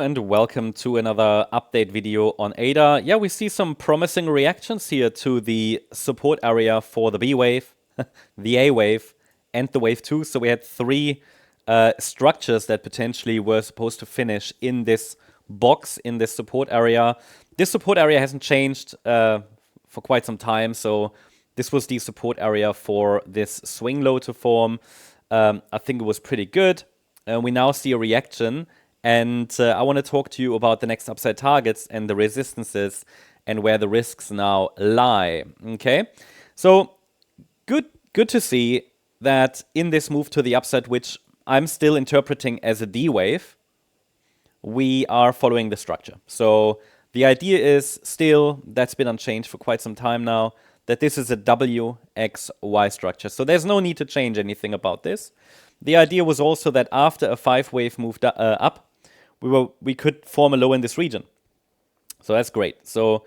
And welcome to another update video on ADA. Yeah, we see some promising reactions here to the support area for the B wave, the A wave, and the wave 2. So we had three structures that potentially were supposed to finish in this box, in this support area. This support area hasn't changed for quite some time, so this was the support area for this swing low to form. I think it was pretty good. We now see a reaction, and I want to talk to you about the next upside targets and the resistances and where the risks now lie. Okay, so good to see that in this move to the upside, which I'm still interpreting as a D wave, we are following the structure. So the idea is still, that's been unchanged for quite some time now, that this is a WXY structure. So there's no need to change anything about this. The idea was also that after a 5-wave moved up, we could form a low in this region. So that's great. So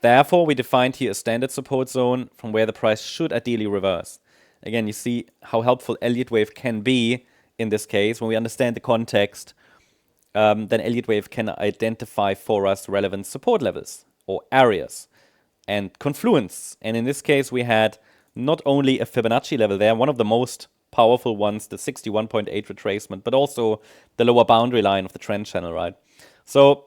therefore, we defined here a standard support zone from where the price should ideally reverse. Again, you see how helpful Elliott wave can be in this case. When we understand the context, then Elliott wave can identify for us relevant support levels or areas and confluence. And in this case, we had not only a Fibonacci level there, one of the most powerful ones, the 61.8 retracement, but also the lower boundary line of the trend channel, right? So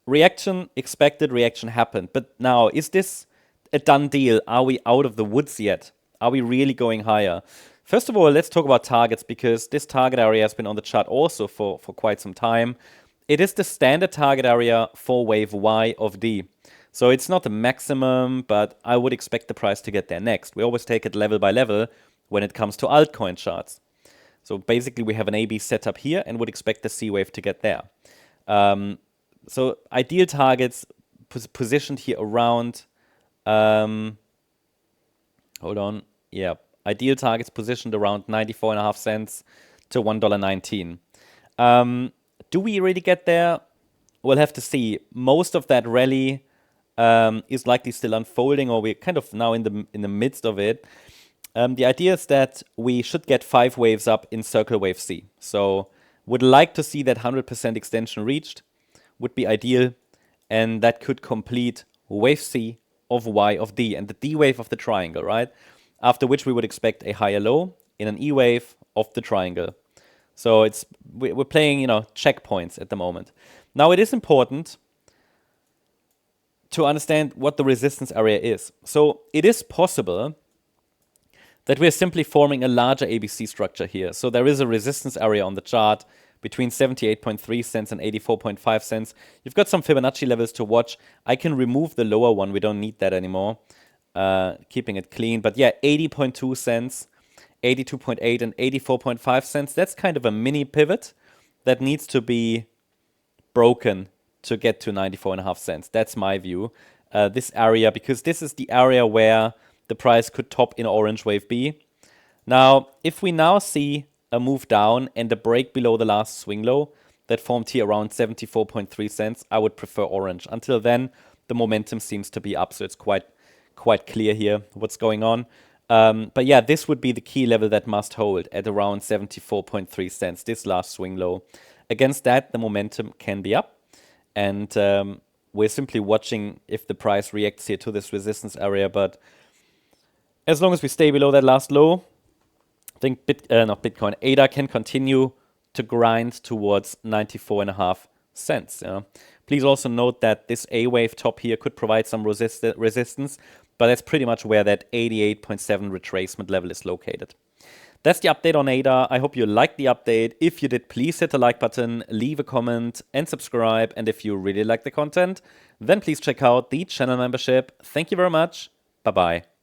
reaction expected, reaction happened. But now, is this a done deal? Are we out of the woods yet? Are we really going higher? First of all, let's talk about targets, because this target area has been on the chart also for quite some time. It is the standard target area for wave Y of D. So it's not the maximum, but I would expect the price to get there next. We always take it level by level when it comes to altcoin charts. So basically we have an AB set up here and would expect the C wave to get there. So ideal targets positioned here around, hold on, yeah, ideal targets positioned around 94.5 cents to $1.19. Do we really get there? We'll have to see. Most of that rally is likely still unfolding, or we're kind of now in the midst of it. The idea is that we should get 5 waves up in circle wave C. So would like to see that 100% extension reached, would be ideal, and that could complete wave C of Y of D and the D wave of the triangle, right? After which we would expect a higher low in an E wave of the triangle. So we're playing, checkpoints at the moment. Now it is important to understand what the resistance area is. So it is possible that we're simply forming a larger ABC structure here. So there is a resistance area on the chart between 78.3 cents and 84.5 cents. You've got some Fibonacci levels to watch. I can remove the lower one. We don't need that anymore. Keeping it clean. But yeah, 80.2 cents, 82.8 and 84.5 cents. That's kind of a mini pivot that needs to be broken to get to 94.5 cents. That's my view. This area, because this is the area where the price could top in orange wave B. Now, if we now see a move down and a break below the last swing low that formed here around 74.3 cents, I would prefer orange. Until then, the momentum seems to be up, so it's quite clear here what's going on. But yeah, this would be the key level that must hold at around 74.3 cents, this last swing low. Against that, the momentum can be up, and we're simply watching if the price reacts here to this resistance area. But as long as we stay below that last low, I think ADA can continue to grind towards 94.5 cents. Please also note that this A wave top here could provide some resistance, but that's pretty much where that 88.7 retracement level is located. That's the update on ADA. I hope you liked the update. If you did, please hit the like button, leave a comment, and subscribe. And if you really like the content, then please check out the channel membership. Thank you very much. Bye-bye.